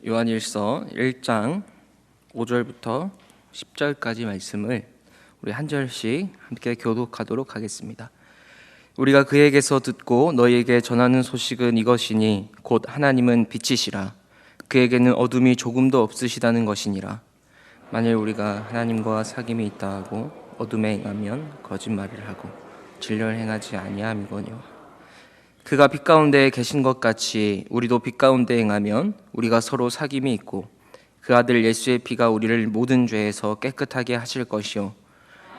요한일서 1장 5절부터 10절까지 말씀을 우리 한 절씩 함께 교독하도록 하겠습니다. 우리가 그에게서 듣고 너희에게 전하는 소식은 이것이니 곧 하나님은 빛이시라. 그에게는 어둠이 조금도 없으시다는 것이니라. 만일 우리가 하나님과 사귐이 있다 하고 어둠에 행하면 거짓말을 하고 진리를 행하지 아니함이거니와. 그가 빛 가운데 계신 것 같이 우리도 빛 가운데 행하면 우리가 서로 사귐이 있고 그 아들 예수의 피가 우리를 모든 죄에서 깨끗하게 하실 것이요,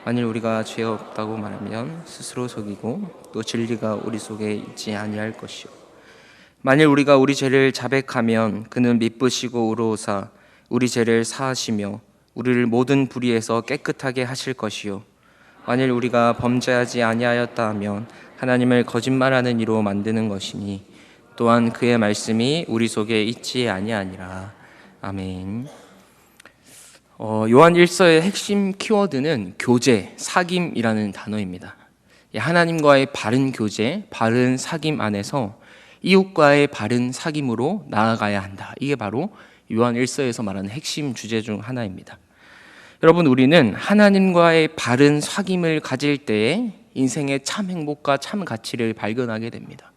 만일 우리가 죄가 없다고 말하면 스스로 속이고 또 진리가 우리 속에 있지 아니할 것이요, 만일 우리가 우리 죄를 자백하면 그는 미쁘시고 의로우사 우리 죄를 사하시며 우리를 모든 불의에서 깨끗하게 하실 것이요, 만일 우리가 범죄하지 아니하였다 하면 하나님을 거짓말하는 이로 만드는 것이니 또한 그의 말씀이 우리 속에 있지 아니하니라. 아멘. 요한 1서의 핵심 키워드는 교제, 사귐이라는 단어입니다. 하나님과의 바른 교제, 바른 사귐 안에서 이웃과의 바른 사귐으로 나아가야 한다. 이게 바로 요한 1서에서 말하는 핵심 주제 중 하나입니다. 여러분, 우리는 하나님과의 바른 사귐을 가질 때에 인생의 참 행복과 참 가치를 발견하게 됩니다.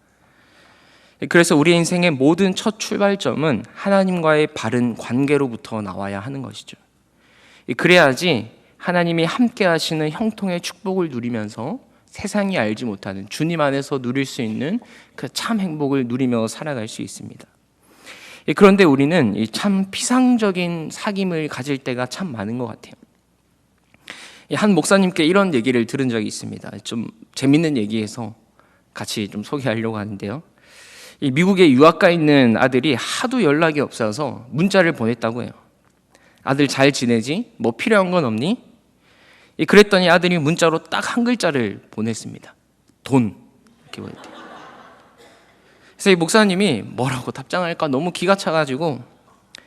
그래서 우리 인생의 모든 첫 출발점은 하나님과의 바른 관계로부터 나와야 하는 것이죠. 그래야지 하나님이 함께 하시는 형통의 축복을 누리면서 세상이 알지 못하는 주님 안에서 누릴 수 있는 그 참 행복을 누리며 살아갈 수 있습니다. 그런데 우리는 참 피상적인 사귐을 가질 때가 참 많은 것 같아요. 한 목사님께 이런 얘기를 들은 적이 있습니다. 좀 재밌는 얘기해서 같이 좀 소개하려고 하는데요. 미국에 유학가 있는 아들이 하도 연락이 없어서 문자를 보냈다고 해요. 아들 잘 지내지? 뭐 필요한 건 없니? 그랬더니 아들이 문자로 딱 한 글자를 보냈습니다. 돈. 이렇게 보냈대요. 그래서 이 목사님이 뭐라고 답장할까 너무 기가 차가지고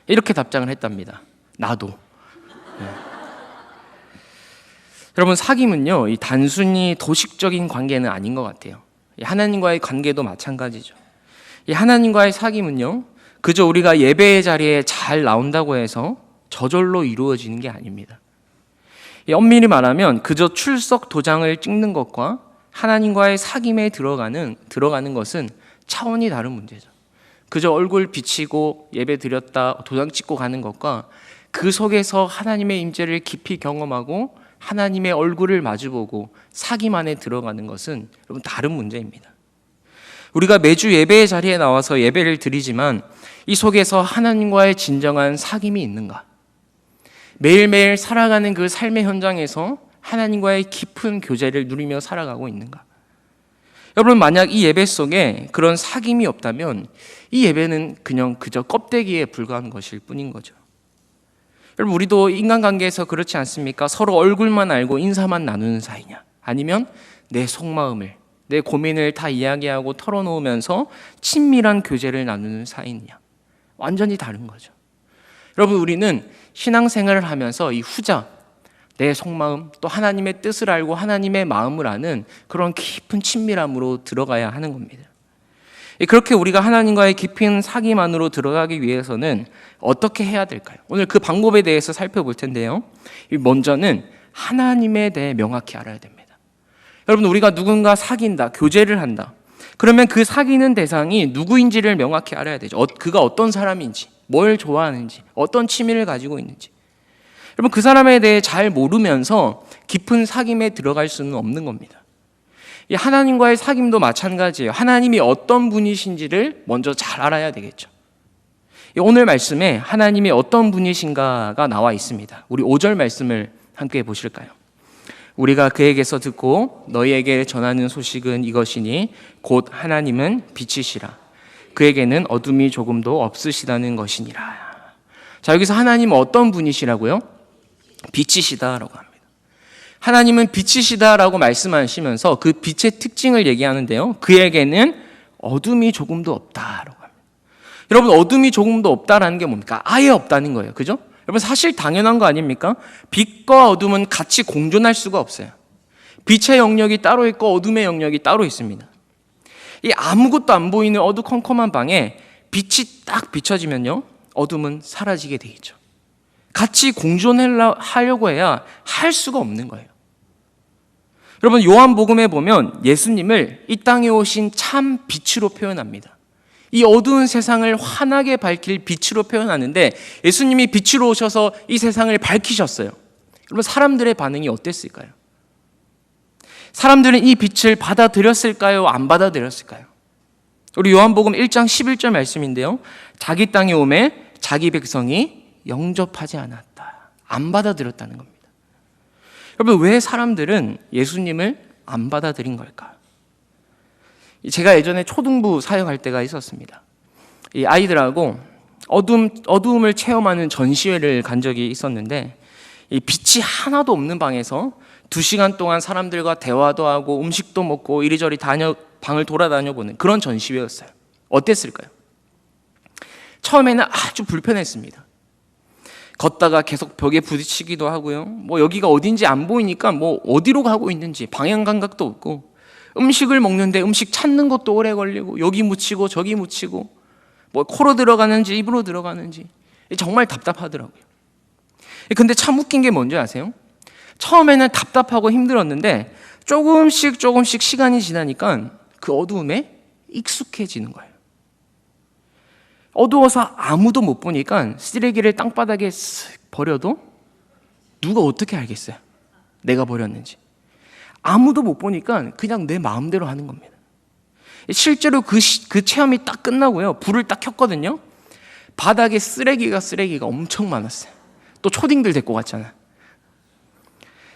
이렇게 답장을 했답니다. 나도. 네. 여러분, 사귐은요, 이 단순히 도식적인 관계는 아닌 것 같아요. 하나님과의 관계도 마찬가지죠. 이 하나님과의 사귐은요, 그저 우리가 예배의 자리에 잘 나온다고 해서 저절로 이루어지는 게 아닙니다. 엄밀히 말하면 그저 출석 도장을 찍는 것과 하나님과의 사귐에 들어가는 것은 차원이 다른 문제죠. 그저 얼굴 비치고 예배 드렸다 도장 찍고 가는 것과 그 속에서 하나님의 임재를 깊이 경험하고 하나님의 얼굴을 마주보고 사귐 안에 들어가는 것은 여러분 다른 문제입니다. 우리가 매주 예배의 자리에 나와서 예배를 드리지만 이 속에서 하나님과의 진정한 사귐이 있는가? 매일매일 살아가는 그 삶의 현장에서 하나님과의 깊은 교제를 누리며 살아가고 있는가? 여러분, 만약 이 예배 속에 그런 사귐이 없다면 이 예배는 그저 껍데기에 불과한 것일 뿐인 거죠. 여러분, 우리도 인간관계에서 그렇지 않습니까? 서로 얼굴만 알고 인사만 나누는 사이냐? 아니면 내 속마음을, 내 고민을 다 이야기하고 털어놓으면서 친밀한 교제를 나누는 사이냐? 완전히 다른 거죠. 여러분, 우리는 신앙생활을 하면서 이 후자, 내 속마음, 또 하나님의 뜻을 알고 하나님의 마음을 아는 그런 깊은 친밀함으로 들어가야 하는 겁니다. 그렇게 우리가 하나님과의 깊은 사귐 안으로 들어가기 위해서는 어떻게 해야 될까요? 오늘 그 방법에 대해서 살펴볼 텐데요. 먼저는 하나님에 대해 명확히 알아야 됩니다. 여러분, 우리가 누군가 사귄다, 교제를 한다. 그러면 그 사귀는 대상이 누구인지를 명확히 알아야 되죠. 그가 어떤 사람인지, 뭘 좋아하는지, 어떤 취미를 가지고 있는지. 여러분, 그 사람에 대해 잘 모르면서 깊은 사귐에 들어갈 수는 없는 겁니다. 이 하나님과의 사귐도 마찬가지예요. 하나님이 어떤 분이신지를 먼저 잘 알아야 되겠죠. 오늘 말씀에 하나님이 어떤 분이신가가 나와 있습니다. 우리 5절 말씀을 함께 보실까요? 우리가 그에게서 듣고 너희에게 전하는 소식은 이것이니 곧 하나님은 빛이시라. 그에게는 어둠이 조금도 없으시다는 것이니라. 자, 여기서 하나님은 어떤 분이시라고요? 빛이시다라고 합니다. 하나님은 빛이시다라고 말씀하시면서 그 빛의 특징을 얘기하는데요. 그에게는 어둠이 조금도 없다라고 합니다. 여러분, 어둠이 조금도 없다라는 게 뭡니까? 아예 없다는 거예요. 그죠? 여러분, 사실 당연한 거 아닙니까? 빛과 어둠은 같이 공존할 수가 없어요. 빛의 영역이 따로 있고 어둠의 영역이 따로 있습니다. 이 아무것도 안 보이는 어두컴컴한 방에 빛이 딱 비춰지면요, 어둠은 사라지게 돼 있죠. 같이 공존하려고 해야 할 수가 없는 거예요. 여러분, 요한복음에 보면 예수님을 이 땅에 오신 참 빛으로 표현합니다. 이 어두운 세상을 환하게 밝힐 빛으로 표현하는데 예수님이 빛으로 오셔서 이 세상을 밝히셨어요. 여러분, 사람들의 반응이 어땠을까요? 사람들은 이 빛을 받아들였을까요? 안 받아들였을까요? 우리 요한복음 1장 11절 말씀인데요. 자기 땅에 오매 자기 백성이 영접하지 않았다. 안 받아들였다는 겁니다. 여러분, 왜 사람들은 예수님을 안 받아들인 걸까? 제가 예전에 초등부 사역할 때가 있었습니다. 이 아이들하고 어두움을 체험하는 전시회를 간 적이 있었는데 이 빛이 하나도 없는 방에서 2시간 동안 사람들과 대화도 하고 음식도 먹고 이리저리 방을 돌아다녀 보는 그런 전시회였어요. 어땠을까요? 처음에는 아주 불편했습니다. 걷다가 계속 벽에 부딪히기도 하고요. 여기가 어딘지 안 보이니까 어디로 가고 있는지 방향 감각도 없고, 음식을 먹는데 음식 찾는 것도 오래 걸리고, 여기 묻히고 저기 묻히고, 코로 들어가는지 입으로 들어가는지 정말 답답하더라고요. 근데 참 웃긴 게 뭔지 아세요? 처음에는 답답하고 힘들었는데 조금씩 시간이 지나니까 그 어두움에 익숙해지는 거예요. 어두워서 아무도 못 보니까 쓰레기를 땅바닥에 버려도 누가 어떻게 알겠어요? 내가 버렸는지. 아무도 못 보니까 그냥 내 마음대로 하는 겁니다. 실제로 그 체험이 딱 끝나고요, 불을 딱 켰거든요. 바닥에 쓰레기가 엄청 많았어요. 또 초딩들 데리고 갔잖아요.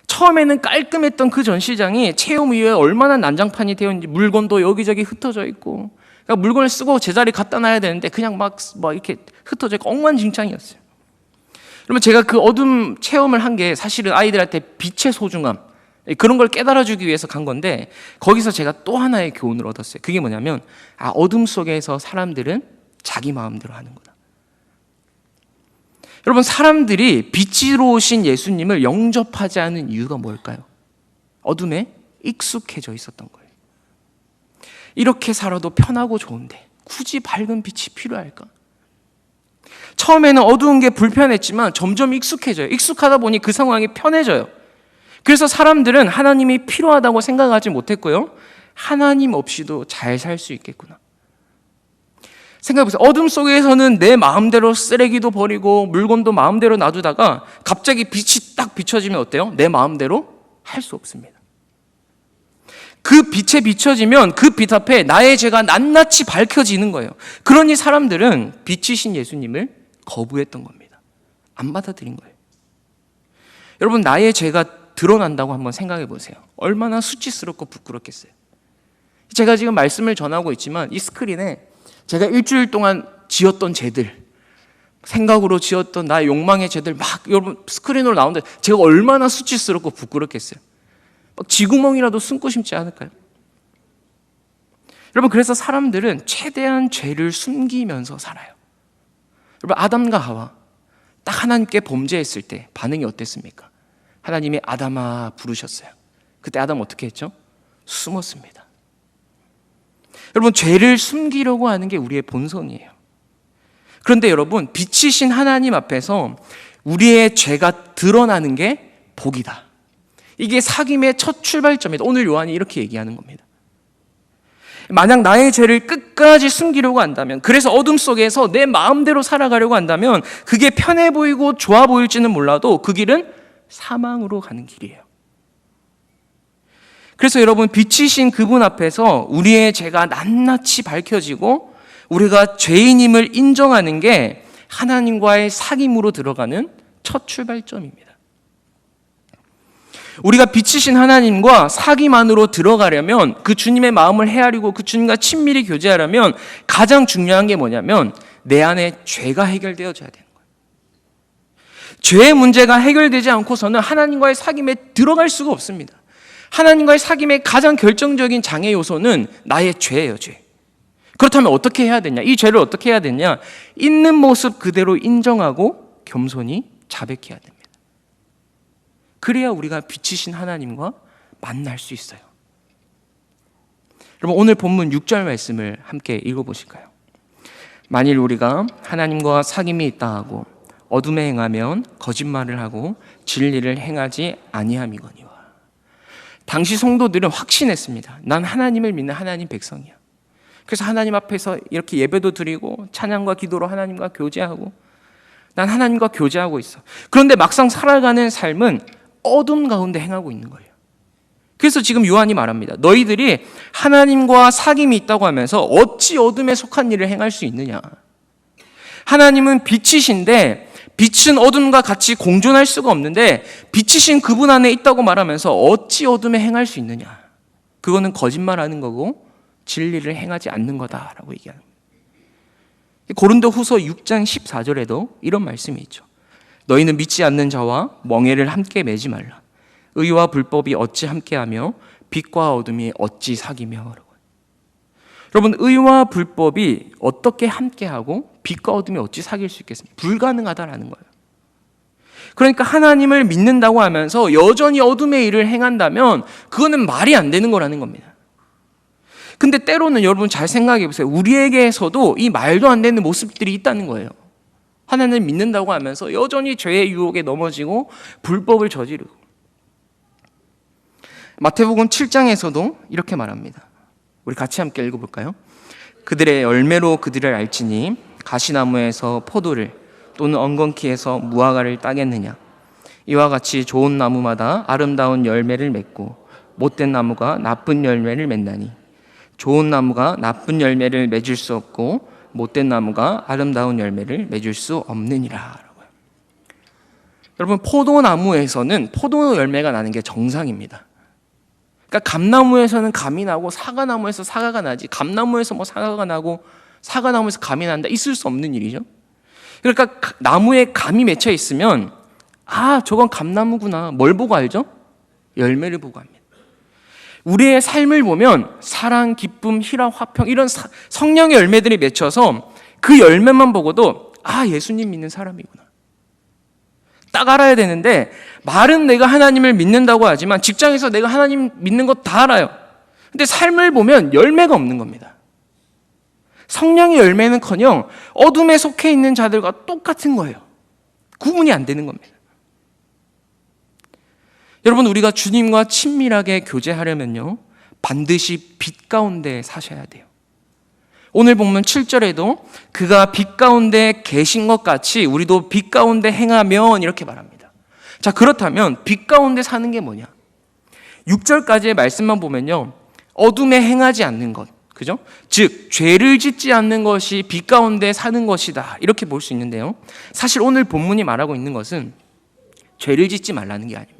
처음에는 깔끔했던 그 전시장이 체험 이후에 얼마나 난장판이 되어 있는지, 물건도 여기저기 흩어져 있고, 그러니까 물건을 쓰고 제자리 갖다 놔야 되는데 그냥 막 이렇게 흩어져 있고 엉망진창이었어요. 그러면 제가 그 어둠 체험을 한 게 사실은 아이들한테 빛의 소중함, 그런 걸 깨달아주기 위해서 간 건데, 거기서 제가 또 하나의 교훈을 얻었어요. 그게 뭐냐면, 어둠 속에서 사람들은 자기 마음대로 하는구나. 여러분, 사람들이 빛으로 오신 예수님을 영접하지 않은 이유가 뭘까요? 어둠에 익숙해져 있었던 거예요. 이렇게 살아도 편하고 좋은데 굳이 밝은 빛이 필요할까? 처음에는 어두운 게 불편했지만 점점 익숙해져요. 익숙하다 보니 그 상황이 편해져요. 그래서 사람들은 하나님이 필요하다고 생각하지 못했고요, 하나님 없이도 잘 살 수 있겠구나. 생각해보세요. 어둠 속에서는 내 마음대로 쓰레기도 버리고 물건도 마음대로 놔두다가 갑자기 빛이 딱 비춰지면 어때요? 내 마음대로 할 수 없습니다. 그 빛에 비춰지면 그 빛 앞에 나의 죄가 낱낱이 밝혀지는 거예요. 그러니 사람들은 빛이신 예수님을 거부했던 겁니다. 안 받아들인 거예요. 여러분, 나의 죄가 드러난다고 한번 생각해 보세요. 얼마나 수치스럽고 부끄럽겠어요. 제가 지금 말씀을 전하고 있지만 이 스크린에 제가 일주일 동안 지었던 죄들, 생각으로 지었던 나의 욕망의 죄들 막 여러분 스크린으로 나오는데 제가 얼마나 수치스럽고 부끄럽겠어요. 막 쥐구멍이라도 숨고 싶지 않을까요? 여러분, 그래서 사람들은 최대한 죄를 숨기면서 살아요. 여러분, 아담과 하와 딱 하나님께 범죄했을 때 반응이 어땠습니까? 하나님이 아담아 부르셨어요. 그때 아담 어떻게 했죠? 숨었습니다. 여러분, 죄를 숨기려고 하는 게 우리의 본성이에요. 그런데 여러분, 빛이신 하나님 앞에서 우리의 죄가 드러나는 게 복이다. 이게 사귐의 첫 출발점이다. 오늘 요한이 이렇게 얘기하는 겁니다. 만약 나의 죄를 끝까지 숨기려고 한다면, 그래서 어둠 속에서 내 마음대로 살아가려고 한다면 그게 편해 보이고 좋아 보일지는 몰라도 그 길은 사망으로 가는 길이에요. 그래서 여러분, 빛이신 그분 앞에서 우리의 죄가 낱낱이 밝혀지고 우리가 죄인임을 인정하는 게 하나님과의 사귐으로 들어가는 첫 출발점입니다. 우리가 빛이신 하나님과 사귐 안으로 들어가려면, 그 주님의 마음을 헤아리고 그 주님과 친밀히 교제하려면 가장 중요한 게 뭐냐면 내 안에 죄가 해결되어져야 되는 거예요. 죄의 문제가 해결되지 않고서는 하나님과의 사귐에 들어갈 수가 없습니다. 하나님과의 사귐의 가장 결정적인 장애 요소는 나의 죄예요, 죄. 그렇다면 어떻게 해야 되냐? 이 죄를 어떻게 해야 되냐? 있는 모습 그대로 인정하고 겸손히 자백해야 됩니다. 그래야 우리가 빛이신 하나님과 만날 수 있어요. 여러분, 오늘 본문 6절 말씀을 함께 읽어보실까요? 만일 우리가 하나님과 사귐이 있다 하고 어둠에 행하면 거짓말을 하고 진리를 행하지 아니함이거니와. 당시 성도들은 확신했습니다. 난 하나님을 믿는 하나님 백성이야. 그래서 하나님 앞에서 이렇게 예배도 드리고 찬양과 기도로 하나님과 교제하고 난 하나님과 교제하고 있어. 그런데 막상 살아가는 삶은 어둠 가운데 행하고 있는 거예요. 그래서 지금 요한이 말합니다. 너희들이 하나님과 사귐이 있다고 하면서 어찌 어둠에 속한 일을 행할 수 있느냐. 하나님은 빛이신데 빛은 어둠과 같이 공존할 수가 없는데 빛이신 그분 안에 있다고 말하면서 어찌 어둠에 행할 수 있느냐. 그거는 거짓말하는 거고 진리를 행하지 않는 거다라고 얘기합니다. 고린도후서 6장 14절에도 이런 말씀이 있죠. 너희는 믿지 않는 자와 멍에를 함께 매지 말라. 의와 불법이 어찌 함께하며 빛과 어둠이 어찌 사귀며. 여러분, 의와 불법이 어떻게 함께하고 빛과 어둠이 어찌 사귈 수 있겠습니까? 불가능하다라는 거예요. 그러니까 하나님을 믿는다고 하면서 여전히 어둠의 일을 행한다면 그거는 말이 안 되는 거라는 겁니다. 근데 때로는 여러분 잘 생각해 보세요. 우리에게서도 이 말도 안 되는 모습들이 있다는 거예요. 하나님을 믿는다고 하면서 여전히 죄의 유혹에 넘어지고 불법을 저지르고. 마태복음 7장에서도 이렇게 말합니다. 우리 같이 함께 읽어볼까요? 그들의 열매로 그들을 알지니 가시나무에서 포도를 또는 엉겅퀴에서 무화과를 따겠느냐. 이와 같이 좋은 나무마다 아름다운 열매를 맺고 못된 나무가 나쁜 열매를 맺나니 좋은 나무가 나쁜 열매를 맺을 수 없고 못된 나무가 아름다운 열매를 맺을 수 없느니라. 여러분, 포도나무에서는 포도 열매가 나는 게 정상입니다. 그러니까 감나무에서는 감이 나고 사과나무에서 사과가 나지 감나무에서 뭐 사과가 나고 사과나무에서 감이 난다, 있을 수 없는 일이죠. 그러니까 나무에 감이 맺혀 있으면 저건 감나무구나. 뭘 보고 알죠? 열매를 보고 합니다. 우리의 삶을 보면 사랑, 기쁨, 희락, 화평 이런 성령의 열매들이 맺혀서 그 열매만 보고도 예수님 믿는 사람이구나. 딱 알아야 되는데 말은 내가 하나님을 믿는다고 하지만 직장에서 내가 하나님 믿는 거 다 알아요. 근데 삶을 보면 열매가 없는 겁니다. 성령의 열매는커녕 어둠에 속해 있는 자들과 똑같은 거예요. 구분이 안 되는 겁니다. 여러분, 우리가 주님과 친밀하게 교제하려면요 반드시 빛 가운데 사셔야 돼요. 오늘 본문 7절에도 그가 빛 가운데 계신 것 같이 우리도 빛 가운데 행하면 이렇게 말합니다. 자, 그렇다면 빛 가운데 사는 게 뭐냐? 6절까지의 말씀만 보면요 어둠에 행하지 않는 것, 그죠? 즉 죄를 짓지 않는 것이 빛 가운데 사는 것이다, 이렇게 볼 수 있는데요, 사실 오늘 본문이 말하고 있는 것은 죄를 짓지 말라는 게 아닙니다.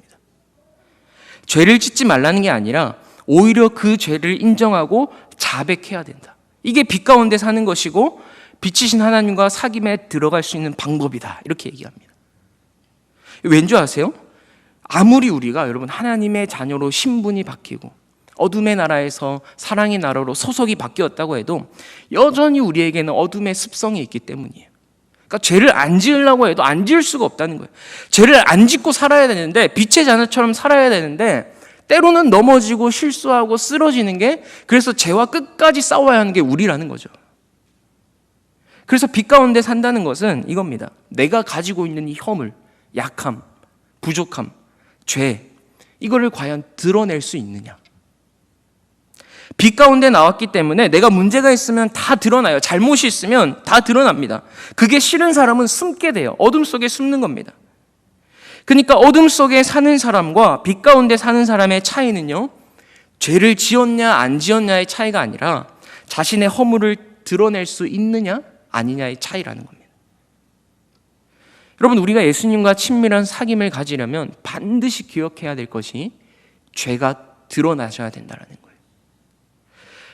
죄를 짓지 말라는 게 아니라 오히려 그 죄를 인정하고 자백해야 된다. 이게 빛 가운데 사는 것이고 빛이신 하나님과 사귐에 들어갈 수 있는 방법이다, 이렇게 얘기합니다. 왠지 아세요? 아무리 우리가 여러분 하나님의 자녀로 신분이 바뀌고 어둠의 나라에서 사랑의 나라로 소속이 바뀌었다고 해도 여전히 우리에게는 어둠의 습성이 있기 때문이에요. 그러니까 죄를 안 지으려고 해도 안 지을 수가 없다는 거예요. 죄를 안 짓고 살아야 되는데, 빛의 자녀처럼 살아야 되는데 때로는 넘어지고 실수하고 쓰러지는 게, 그래서 죄와 끝까지 싸워야 하는 게 우리라는 거죠. 그래서 빛 가운데 산다는 것은 이겁니다. 내가 가지고 있는 이 허물, 약함, 부족함, 죄, 이거를 과연 드러낼 수 있느냐. 빛 가운데 나왔기 때문에 내가 문제가 있으면 다 드러나요. 잘못이 있으면 다 드러납니다. 그게 싫은 사람은 숨게 돼요. 어둠 속에 숨는 겁니다. 그러니까 어둠 속에 사는 사람과 빛 가운데 사는 사람의 차이는요, 죄를 지었냐 안 지었냐의 차이가 아니라 자신의 허물을 드러낼 수 있느냐 아니냐의 차이라는 겁니다. 여러분, 우리가 예수님과 친밀한 사귐을 가지려면 반드시 기억해야 될 것이 죄가 드러나셔야 된다는 거예요.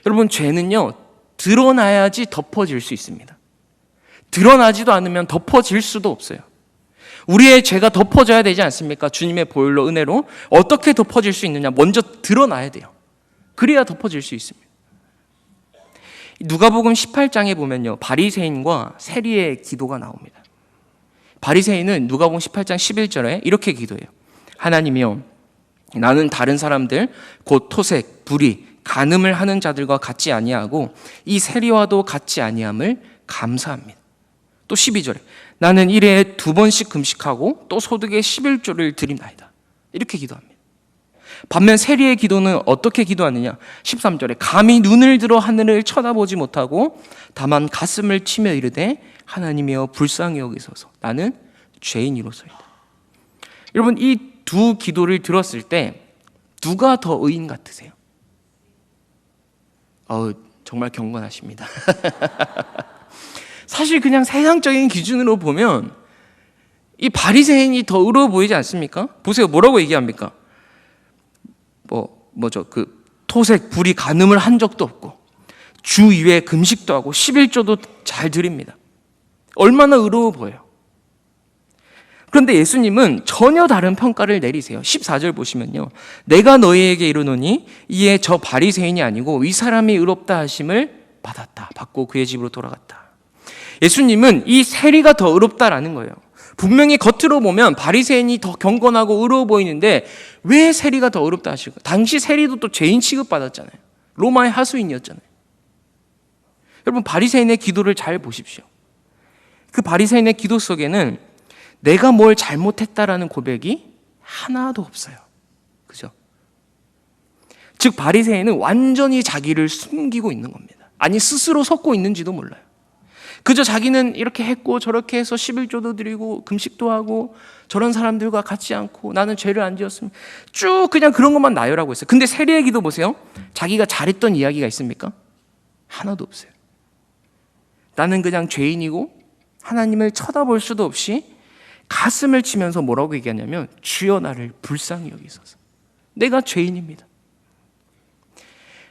여러분, 죄는요 드러나야지 덮어질 수 있습니다. 드러나지도 않으면 덮어질 수도 없어요. 우리의 죄가 덮어져야 되지 않습니까? 주님의 보혈로, 은혜로. 어떻게 덮어질 수 있느냐? 먼저 드러나야 돼요. 그래야 덮어질 수 있습니다. 누가복음 18장에 보면요 바리새인과 세리의 기도가 나옵니다. 바리새인은 누가복음 18장 11절에 이렇게 기도해요. 하나님이여, 나는 다른 사람들 곧 토색, 불의, 간음을 하는 자들과 같지 아니하고 이 세리와도 같지 아니함을 감사합니다. 또 12절에 나는 1회에 2번씩 금식하고 또 소득의 11조를 드립나이다. 이렇게 기도합니다. 반면 세리의 기도는 어떻게 기도하느냐? 13절에 감히 눈을 들어 하늘을 쳐다보지 못하고 다만 가슴을 치며 이르되 하나님이여 불쌍히 여기소서 나는 죄인이로소이다. 여러분, 이 두 기도를 들었을 때 누가 더 의인 같으세요? 정말 경건하십니다. 사실 그냥 세상적인 기준으로 보면 이 바리새인이 더 의로워 보이지 않습니까? 보세요, 뭐라고 얘기합니까? 그 토색 불이 간음을 한 적도 없고 주 2회 금식도 하고 11조도 잘 드립니다. 얼마나 의로워 보여요. 그런데 예수님은 전혀 다른 평가를 내리세요. 14절 보시면요, 내가 너희에게 이르노니 이에 저 바리새인이 아니고 이 사람이 의롭다 하심을 받고 그의 집으로 돌아갔다. 예수님은 이 세리가 더 의롭다라는 거예요. 분명히 겉으로 보면 바리새인이 더 경건하고 의로워 보이는데 왜 세리가 더 의롭다 하실까? 당시 세리도 또 죄인 취급받았잖아요. 로마의 하수인이었잖아요. 여러분, 바리새인의 기도를 잘 보십시오. 그 바리새인의 기도 속에는 내가 뭘 잘못했다라는 고백이 하나도 없어요. 그죠? 즉 바리새인은 완전히 자기를 숨기고 있는 겁니다. 아니, 스스로 속고 있는지도 몰라요. 그저 자기는 이렇게 했고 저렇게 해서 11조도 드리고 금식도 하고 저런 사람들과 같지 않고 나는 죄를 안 지었습니다. 쭉 그냥 그런 것만 나열하고 있어요. 근데 세리의 기도 보세요. 자기가 잘했던 이야기가 있습니까? 하나도 없어요. 나는 그냥 죄인이고 하나님을 쳐다볼 수도 없이 가슴을 치면서 뭐라고 얘기하냐면 주여 나를 불쌍히 여기소서. 내가 죄인입니다.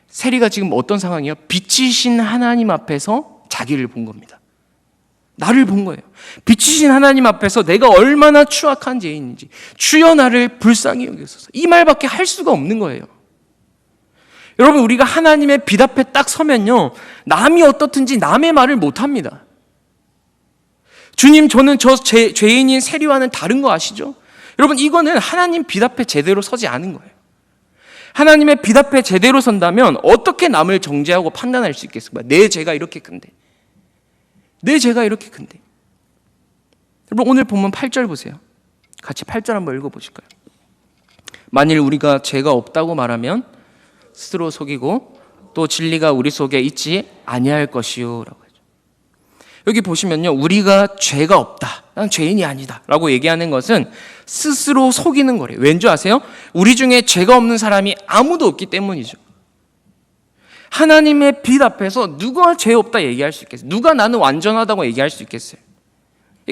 세리가 지금 어떤 상황이에요? 빛이신 하나님 앞에서 자기를 본 겁니다. 나를 본 거예요. 빛이신 하나님 앞에서 내가 얼마나 추악한 죄인인지 주여 나를 불쌍히 여기소서. 이 말밖에 할 수가 없는 거예요. 여러분, 우리가 하나님의 빛 앞에 딱 서면요, 남이 어떻든지 남의 말을 못합니다. 주님, 저는 저 죄인인 세리와는 다른 거 아시죠? 여러분, 이거는 하나님 빛 앞에 제대로 서지 않은 거예요. 하나님의 빛 앞에 제대로 선다면 어떻게 남을 정죄하고 판단할 수 있겠습니까? 내 죄가 이렇게 큰데. 내 죄가 이렇게 큰데. 여러분, 오늘 본문 8절 보세요. 같이 8절 한번 읽어보실까요? 만일 우리가 죄가 없다고 말하면 스스로 속이고 또 진리가 우리 속에 있지 아니할 것이요 라고 하죠. 여기 보시면요, 우리가 죄가 없다, 난 죄인이 아니다 라고 얘기하는 것은 스스로 속이는 거래요. 왠지 아세요? 우리 중에 죄가 없는 사람이 아무도 없기 때문이죠. 하나님의 빛 앞에서 누가 죄 없다 얘기할 수 있겠어요? 누가 나는 완전하다고 얘기할 수 있겠어요?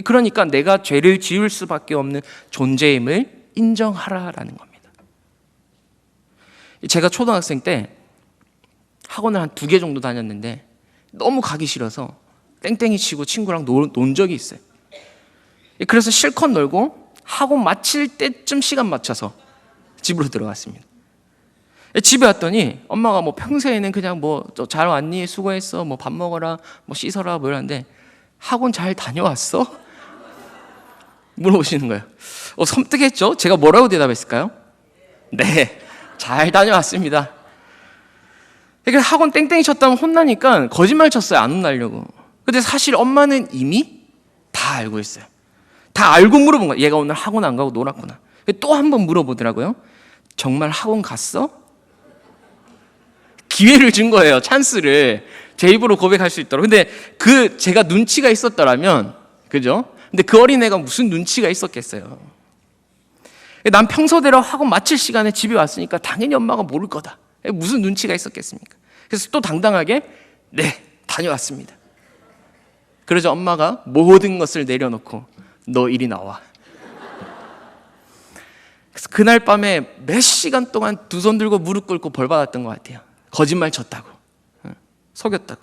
그러니까 내가 죄를 지을 수밖에 없는 존재임을 인정하라라는 겁니다. 제가 초등학생 때 학원을 한 2개 정도 다녔는데 너무 가기 싫어서 땡땡이 치고 친구랑 논 적이 있어요. 그래서 실컷 놀고 학원 마칠 때쯤 시간 맞춰서 집으로 들어갔습니다. 집에 왔더니 엄마가 뭐 평소에는 그냥 뭐 잘 왔니? 수고했어. 뭐 밥 먹어라. 뭐 씻어라. 뭐 이러는데 학원 잘 다녀왔어? 물어보시는 거예요. 섬뜩했죠? 제가 뭐라고 대답했을까요? 네, 잘 다녀왔습니다. 그러니까 학원 땡땡이 쳤다면 혼나니까 거짓말 쳤어요. 안 혼나려고. 근데 사실 엄마는 이미 다 알고 있어요. 다 알고 물어본 거예요. 얘가 오늘 학원 안 가고 놀았구나. 또 한 번 물어보더라고요. 정말 학원 갔어? 기회를 준 거예요. 찬스를 제 입으로 고백할 수 있도록. 근데 제가 눈치가 있었더라면, 그죠? 근데 그 어린애가 무슨 눈치가 있었겠어요. 난 평소대로 학원 마칠 시간에 집에 왔으니까 당연히 엄마가 모를 거다. 무슨 눈치가 있었겠습니까? 그래서 또 당당하게 네, 다녀왔습니다. 그러자 엄마가 모든 것을 내려놓고 너 이리 나와. 그래서 그날 밤에 몇 시간 동안 두 손 들고 무릎 꿇고 벌 받았던 것 같아요. 거짓말 쳤다고, 속였다고.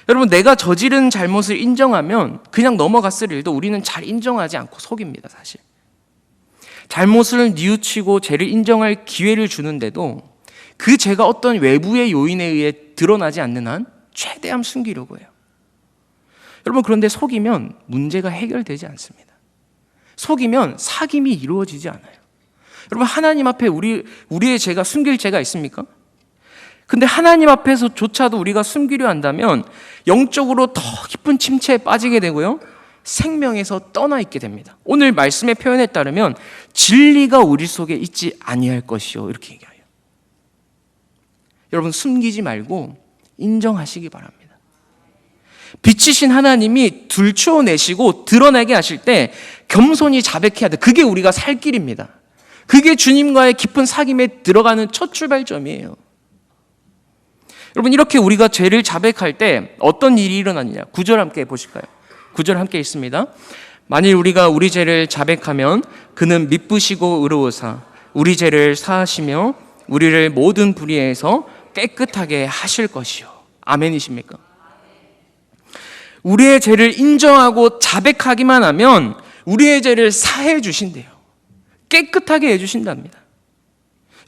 여러분, 내가 저지른 잘못을 인정하면 그냥 넘어갔을 일도 우리는 잘 인정하지 않고 속입니다. 사실 잘못을 뉘우치고 죄를 인정할 기회를 주는데도 그 죄가 어떤 외부의 요인에 의해 드러나지 않는 한 최대한 숨기려고 해요. 여러분, 그런데 속이면 문제가 해결되지 않습니다. 속이면 사귐이 이루어지지 않아요. 여러분, 하나님 앞에 우리의 죄가 숨길 죄가 있습니까? 근데 하나님 앞에서조차도 우리가 숨기려 한다면 영적으로 더 깊은 침체에 빠지게 되고요, 생명에서 떠나 있게 됩니다. 오늘 말씀의 표현에 따르면 진리가 우리 속에 있지 아니할 것이요, 이렇게 얘기해요. 여러분, 숨기지 말고 인정하시기 바랍니다. 빛이신 하나님이 들추어내시고 드러나게 하실 때 겸손히 자백해야 돼. 그게 우리가 살 길입니다. 그게 주님과의 깊은 사귐에 들어가는 첫 출발점이에요. 여러분, 이렇게 우리가 죄를 자백할 때 어떤 일이 일어나느냐, 9절 함께 보실까요? 9절 함께 읽습니다. 만일 우리가 우리 죄를 자백하면 그는 미쁘시고 의로우사 우리 죄를 사하시며 우리를 모든 불의에서 깨끗하게 하실 것이요. 아멘이십니까? 우리의 죄를 인정하고 자백하기만 하면 우리의 죄를 사해 주신대요. 깨끗하게 해주신답니다.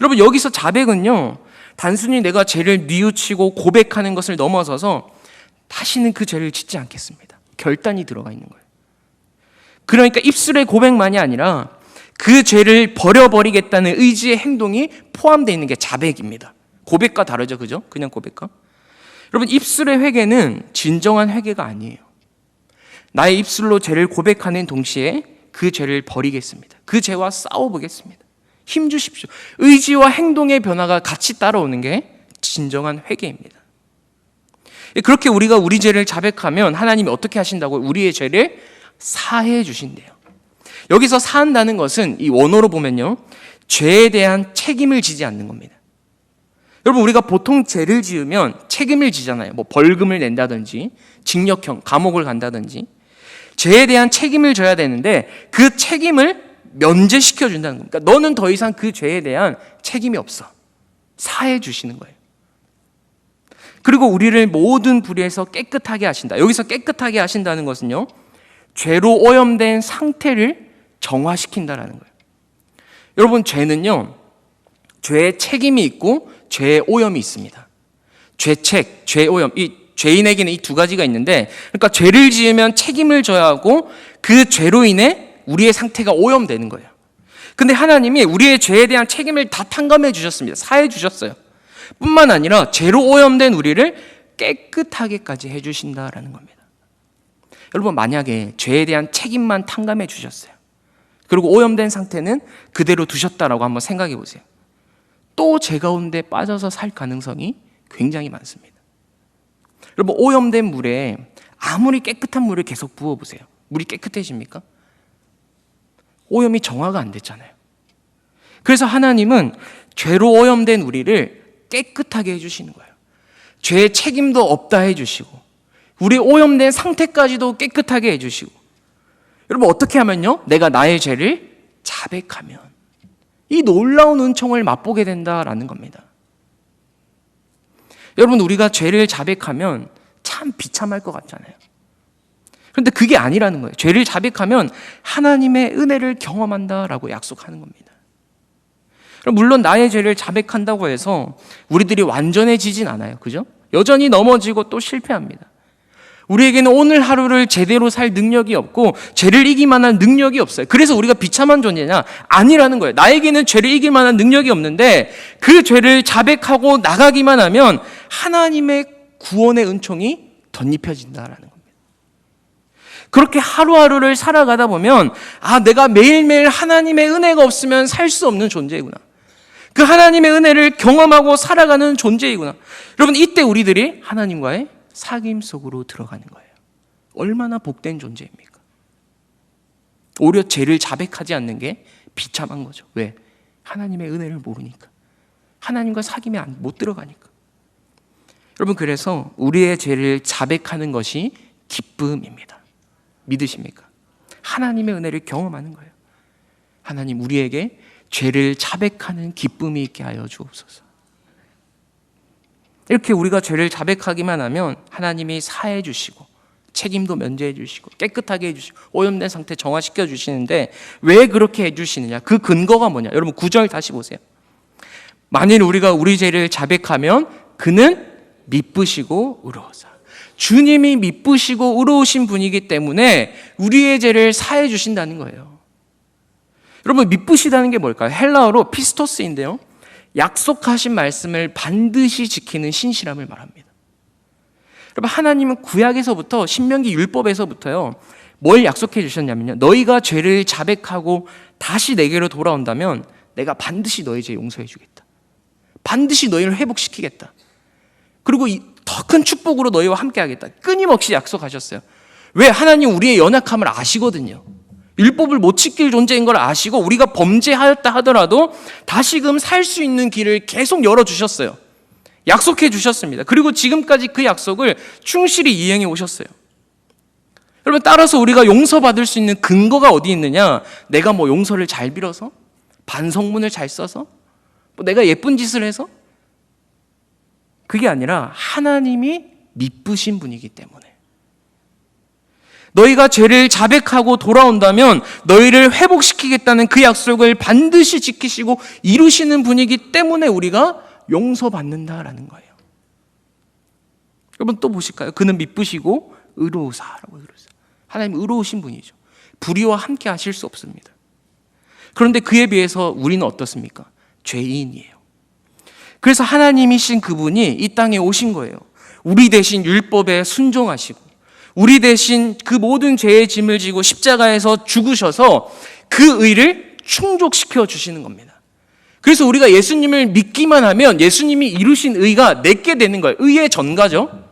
여러분, 여기서 자백은요, 단순히 내가 죄를 뉘우치고 고백하는 것을 넘어서서 다시는 그 죄를 짓지 않겠습니다. 결단이 들어가 있는 거예요. 그러니까 입술의 고백만이 아니라 그 죄를 버려버리겠다는 의지의 행동이 포함되어 있는 게 자백입니다. 고백과 다르죠, 그죠? 그냥 고백과. 여러분, 입술의 회개는 진정한 회개가 아니에요. 나의 입술로 죄를 고백하는 동시에 그 죄를 버리겠습니다. 그 죄와 싸워보겠습니다. 힘 주십시오. 의지와 행동의 변화가 같이 따라오는 게 진정한 회개입니다. 그렇게 우리가 우리 죄를 자백하면 하나님이 어떻게 하신다고요? 우리의 죄를 사해 주신대요. 여기서 사한다는 것은 이 원어로 보면요, 죄에 대한 책임을 지지 않는 겁니다. 여러분, 우리가 보통 죄를 지으면 책임을 지잖아요. 뭐 벌금을 낸다든지 징역형, 감옥을 간다든지 죄에 대한 책임을 져야 되는데 그 책임을 면제시켜 준다는 겁니다. 그러니까 너는 더 이상 그 죄에 대한 책임이 없어. 사해 주시는 거예요. 그리고 우리를 모든 불의에서 깨끗하게 하신다. 여기서 깨끗하게 하신다는 것은요, 죄로 오염된 상태를 정화시킨다라는 거예요. 여러분, 죄는요, 죄의 책임이 있고 죄의 오염이 있습니다. 죄책, 죄오염, 이 죄인에게는 이 두 가지가 있는데, 그러니까 죄를 지으면 책임을 져야 하고 그 죄로 인해 우리의 상태가 오염되는 거예요. 근데 하나님이 우리의 죄에 대한 책임을 다 탕감해 주셨습니다. 사해 주셨어요. 뿐만 아니라 죄로 오염된 우리를 깨끗하게까지 해 주신다라는 겁니다. 여러분, 만약에 죄에 대한 책임만 탕감해 주셨어요, 그리고 오염된 상태는 그대로 두셨다라고 한번 생각해 보세요. 또 죄 가운데 빠져서 살 가능성이 굉장히 많습니다. 여러분, 오염된 물에 아무리 깨끗한 물을 계속 부어보세요. 물이 깨끗해집니까? 오염이 정화가 안 됐잖아요. 그래서 하나님은 죄로 오염된 우리를 깨끗하게 해주시는 거예요. 죄의 책임도 없다 해주시고 우리 오염된 상태까지도 깨끗하게 해주시고, 여러분, 어떻게 하면요, 내가 나의 죄를 자백하면 이 놀라운 은총을 맛보게 된다라는 겁니다. 여러분, 우리가 죄를 자백하면 참 비참할 것 같잖아요. 그런데 그게 아니라는 거예요. 죄를 자백하면 하나님의 은혜를 경험한다라고 약속하는 겁니다. 물론 나의 죄를 자백한다고 해서 우리들이 완전해지진 않아요. 그죠? 여전히 넘어지고 또 실패합니다. 우리에게는 오늘 하루를 제대로 살 능력이 없고 죄를 이길 만한 능력이 없어요. 그래서 우리가 비참한 존재냐? 아니라는 거예요. 나에게는 죄를 이길 만한 능력이 없는데 그 죄를 자백하고 나가기만 하면 하나님의 구원의 은총이 덧입혀진다라는 겁니다. 그렇게 하루하루를 살아가다 보면, 아, 내가 매일매일 하나님의 은혜가 없으면 살 수 없는 존재이구나. 그 하나님의 은혜를 경험하고 살아가는 존재이구나. 여러분, 이때 우리들이 하나님과의 사귐 속으로 들어가는 거예요. 얼마나 복된 존재입니까? 오히려 죄를 자백하지 않는 게 비참한 거죠. 왜? 하나님의 은혜를 모르니까. 하나님과 사귐에 못 들어가니까. 여러분, 그래서 우리의 죄를 자백하는 것이 기쁨입니다. 믿으십니까? 하나님의 은혜를 경험하는 거예요. 하나님, 우리에게 죄를 자백하는 기쁨이 있게 하여 주옵소서. 이렇게 우리가 죄를 자백하기만 하면 하나님이 사해 주시고 책임도 면제해 주시고 깨끗하게 해주시고 오염된 상태 정화시켜 주시는데, 왜 그렇게 해주시느냐? 그 근거가 뭐냐? 여러분, 9절 다시 보세요. 만일 우리가 우리 죄를 자백하면 그는 미쁘시고 의로우사. 주님이 미쁘시고 의로우신 분이기 때문에 우리의 죄를 사해 주신다는 거예요. 여러분, 미쁘시다는 게 뭘까요? 헬라어로 피스토스인데요, 약속하신 말씀을 반드시 지키는 신실함을 말합니다. 여러분, 하나님은 구약에서부터, 신명기 율법에서부터요, 뭘 약속해 주셨냐면요, 너희가 죄를 자백하고 다시 내게로 돌아온다면 내가 반드시 너희 죄 용서해 주겠다. 반드시 너희를 회복시키겠다. 그리고 더 큰 축복으로 너희와 함께 하겠다. 끊임없이 약속하셨어요. 왜? 하나님 우리의 연약함을 아시거든요. 율법을 못 지킬 존재인 걸 아시고 우리가 범죄하였다 하더라도 다시금 살 수 있는 길을 계속 열어주셨어요. 약속해 주셨습니다. 그리고 지금까지 그 약속을 충실히 이행해 오셨어요. 여러분, 따라서 우리가 용서받을 수 있는 근거가 어디 있느냐? 내가 뭐 용서를 잘 빌어서? 반성문을 잘 써서? 뭐 내가 예쁜 짓을 해서? 그게 아니라 하나님이 미쁘신 분이기 때문에. 너희가 죄를 자백하고 돌아온다면 너희를 회복시키겠다는 그 약속을 반드시 지키시고 이루시는 분이기 때문에 우리가 용서받는다라는 거예요. 여러분, 또 보실까요? 그는 미쁘시고 의로우사라고 그랬어요. 하나님 의로우신 분이죠. 불의와 함께 하실 수 없습니다. 그런데 그에 비해서 우리는 어떻습니까? 죄인이에요. 그래서 하나님이신 그분이 이 땅에 오신 거예요. 우리 대신 율법에 순종하시고 우리 대신 그 모든 죄의 짐을 지고 십자가에서 죽으셔서 그 의를 충족시켜 주시는 겁니다. 그래서 우리가 예수님을 믿기만 하면 예수님이 이루신 의가 내게 되는 거예요. 의의 전가죠.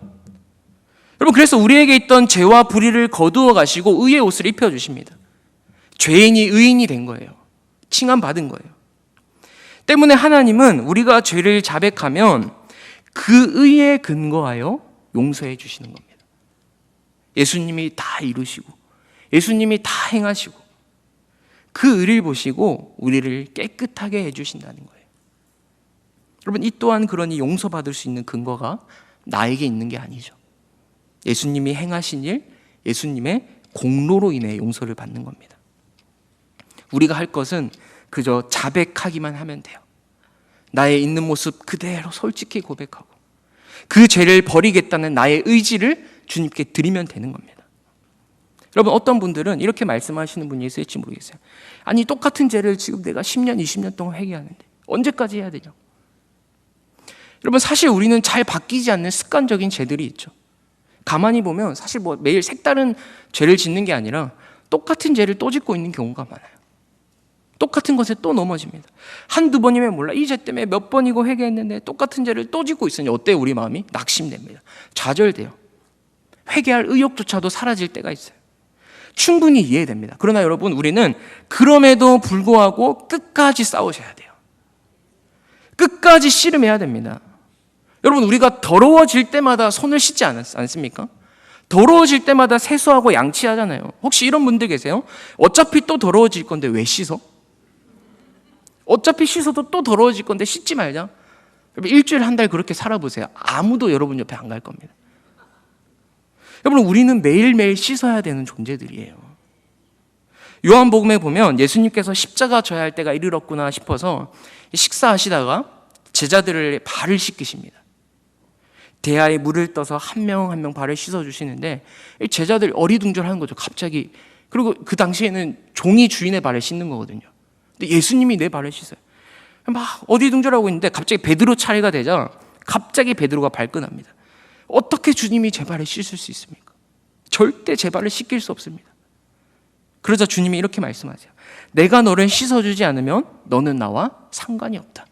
여러분, 그래서 우리에게 있던 죄와 불의를 거두어 가시고 의의 옷을 입혀 주십니다. 죄인이 의인이 된 거예요. 칭함 받은 거예요. 때문에 하나님은 우리가 죄를 자백하면 그 의에 근거하여 용서해 주시는 겁니다. 예수님이 다 이루시고 예수님이 다 행하시고 그 의를 보시고 우리를 깨끗하게 해주신다는 거예요. 여러분, 이 또한 그러니 용서받을 수 있는 근거가 나에게 있는 게 아니죠. 예수님이 행하신 일, 예수님의 공로로 인해 용서를 받는 겁니다. 우리가 할 것은 그저 자백하기만 하면 돼요. 나의 있는 모습 그대로 솔직히 고백하고 그 죄를 버리겠다는 나의 의지를 주님께 드리면 되는 겁니다. 여러분, 어떤 분들은 이렇게 말씀하시는 분이 있을지 모르겠어요. 아니, 똑같은 죄를 지금 내가 10년, 20년 동안 회개하는데 언제까지 해야 되냐? 여러분, 사실 우리는 잘 바뀌지 않는 습관적인 죄들이 있죠. 가만히 보면 사실 뭐 매일 색다른 죄를 짓는 게 아니라 똑같은 죄를 또 짓고 있는 경우가 많아요. 똑같은 것에 또 넘어집니다. 한두 번이면 몰라. 이 죄 때문에 몇 번이고 회개했는데 똑같은 죄를 또 짓고 있으니 어때요? 우리 마음이 낙심됩니다. 좌절돼요. 회개할 의욕조차도 사라질 때가 있어요. 충분히 이해됩니다. 그러나 여러분, 우리는 그럼에도 불구하고 끝까지 싸우셔야 돼요. 끝까지 씨름해야 됩니다. 여러분, 우리가 더러워질 때마다 손을 씻지 않습니까? 더러워질 때마다 세수하고 양치하잖아요. 혹시 이런 분들 계세요? 어차피 또 더러워질 건데 왜 씻어? 어차피 씻어도 또 더러워질 건데 씻지 말자. 일주일에 한 달 그렇게 살아보세요. 아무도 여러분 옆에 안 갈 겁니다. 여러분, 우리는 매일매일 씻어야 되는 존재들이에요. 요한복음에 보면 예수님께서 십자가 져야 할 때가 이르렀구나 싶어서 식사하시다가 제자들의 발을 씻기십니다. 대야에 물을 떠서 한 명 한 명 발을 씻어주시는데 제자들 어리둥절하는 거죠. 갑자기. 그리고 그 당시에는 종이 주인의 발을 씻는 거거든요. 근데 예수님이 내 발을 씻어요. 막 어리둥절하고 있는데 갑자기 베드로 차례가 되자 갑자기 베드로가 발끈합니다. 어떻게 주님이 제 발을 씻을 수 있습니까? 절대 제 발을 씻길 수 없습니다. 그러자 주님이 이렇게 말씀하세요. 내가 너를 씻어주지 않으면 너는 나와 상관이 없다.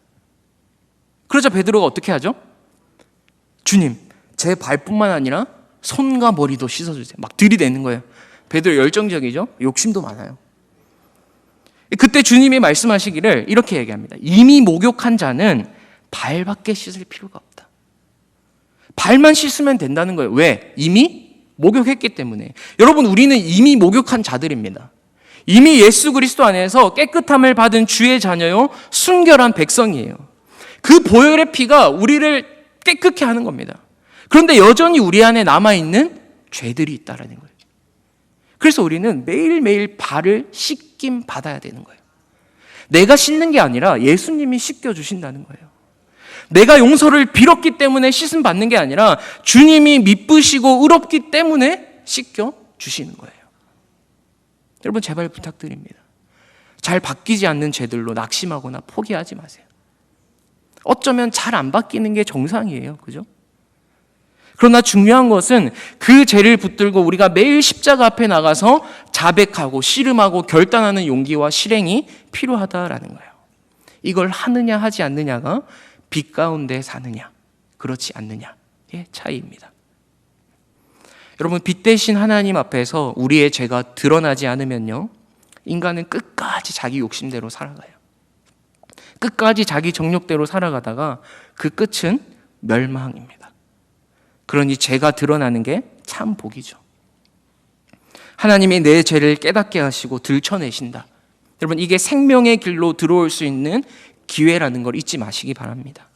그러자 베드로가 어떻게 하죠? 주님, 제 발뿐만 아니라 손과 머리도 씻어주세요. 막 들이대는 거예요. 베드로 열정적이죠? 욕심도 많아요. 그때 주님이 말씀하시기를 이렇게 얘기합니다. 이미 목욕한 자는 발밖에 씻을 필요가 없다. 발만 씻으면 된다는 거예요. 왜? 이미 목욕했기 때문에. 여러분, 우리는 이미 목욕한 자들입니다. 이미 예수 그리스도 안에서 깨끗함을 받은 주의 자녀요, 순결한 백성이에요. 그 보혈의 피가 우리를 깨끗게 하는 겁니다. 그런데 여전히 우리 안에 남아있는 죄들이 있다는 거예요. 그래서 우리는 매일매일 발을 씻김 받아야 되는 거예요. 내가 씻는 게 아니라 예수님이 씻겨주신다는 거예요. 내가 용서를 빌었기 때문에 씻음 받는 게 아니라 주님이 미쁘시고 의롭기 때문에 씻겨주시는 거예요. 여러분, 제발 부탁드립니다. 잘 바뀌지 않는 죄들로 낙심하거나 포기하지 마세요. 어쩌면 잘 안 바뀌는 게 정상이에요. 그죠? 그러나 중요한 것은 그 죄를 붙들고 우리가 매일 십자가 앞에 나가서 자백하고 씨름하고 결단하는 용기와 실행이 필요하다라는 거예요. 이걸 하느냐 하지 않느냐가 빛 가운데 사느냐 그렇지 않느냐의 차이입니다. 여러분, 빛 대신 하나님 앞에서 우리의 죄가 드러나지 않으면요, 인간은 끝까지 자기 욕심대로 살아가요. 끝까지 자기 정욕대로 살아가다가 그 끝은 멸망입니다. 그러니 죄가 드러나는 게 참 복이죠. 하나님이 내 죄를 깨닫게 하시고 들춰내신다. 여러분, 이게 생명의 길로 들어올 수 있는 기회라는 걸 잊지 마시기 바랍니다.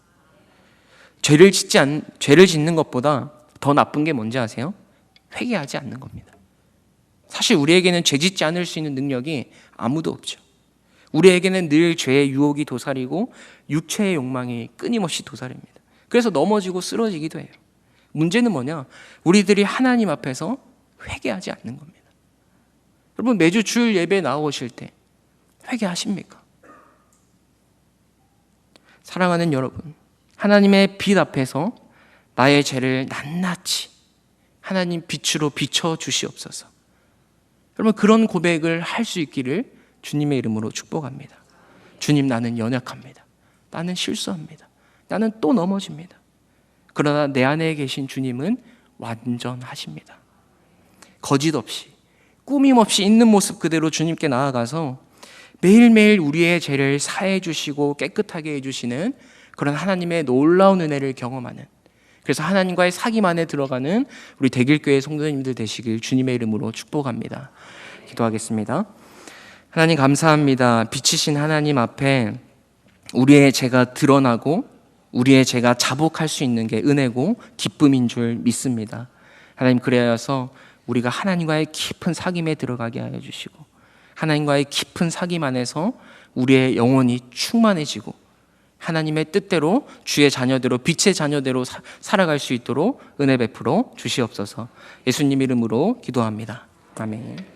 죄를 짓는 것보다 더 나쁜 게 뭔지 아세요? 회개하지 않는 겁니다. 사실 우리에게는 죄 짓지 않을 수 있는 능력이 아무도 없죠. 우리에게는 늘 죄의 유혹이 도사리고 육체의 욕망이 끊임없이 도사립니다. 그래서 넘어지고 쓰러지기도 해요. 문제는 뭐냐? 우리들이 하나님 앞에서 회개하지 않는 겁니다. 여러분, 매주 주일 예배 나오실 때 회개하십니까? 사랑하는 여러분, 하나님의 빛 앞에서 나의 죄를 낱낱이 하나님 빛으로 비춰 주시옵소서. 여러분, 그런 고백을 할 수 있기를 주님의 이름으로 축복합니다. 주님, 나는 연약합니다. 나는 실수합니다. 나는 또 넘어집니다. 그러나 내 안에 계신 주님은 완전하십니다. 거짓 없이, 꾸밈 없이 있는 모습 그대로 주님께 나아가서 매일매일 우리의 죄를 사해 주시고 깨끗하게 해주시는 그런 하나님의 놀라운 은혜를 경험하는, 그래서 하나님과의 사귐 안에 들어가는 우리 대길교회 성도님들 되시길 주님의 이름으로 축복합니다. 기도하겠습니다. 하나님, 감사합니다. 빛이신 하나님 앞에 우리의 죄가 드러나고 우리의 죄가 자복할 수 있는 게 은혜고 기쁨인 줄 믿습니다. 하나님, 그래서 우리가 하나님과의 깊은 사귐에 들어가게 하여 주시고 하나님과의 깊은 사귐 안에서 우리의 영혼이 충만해지고 하나님의 뜻대로 주의 자녀대로 빛의 자녀대로 살아갈 수 있도록 은혜 베풀어 주시옵소서. 예수님 이름으로 기도합니다. 아멘.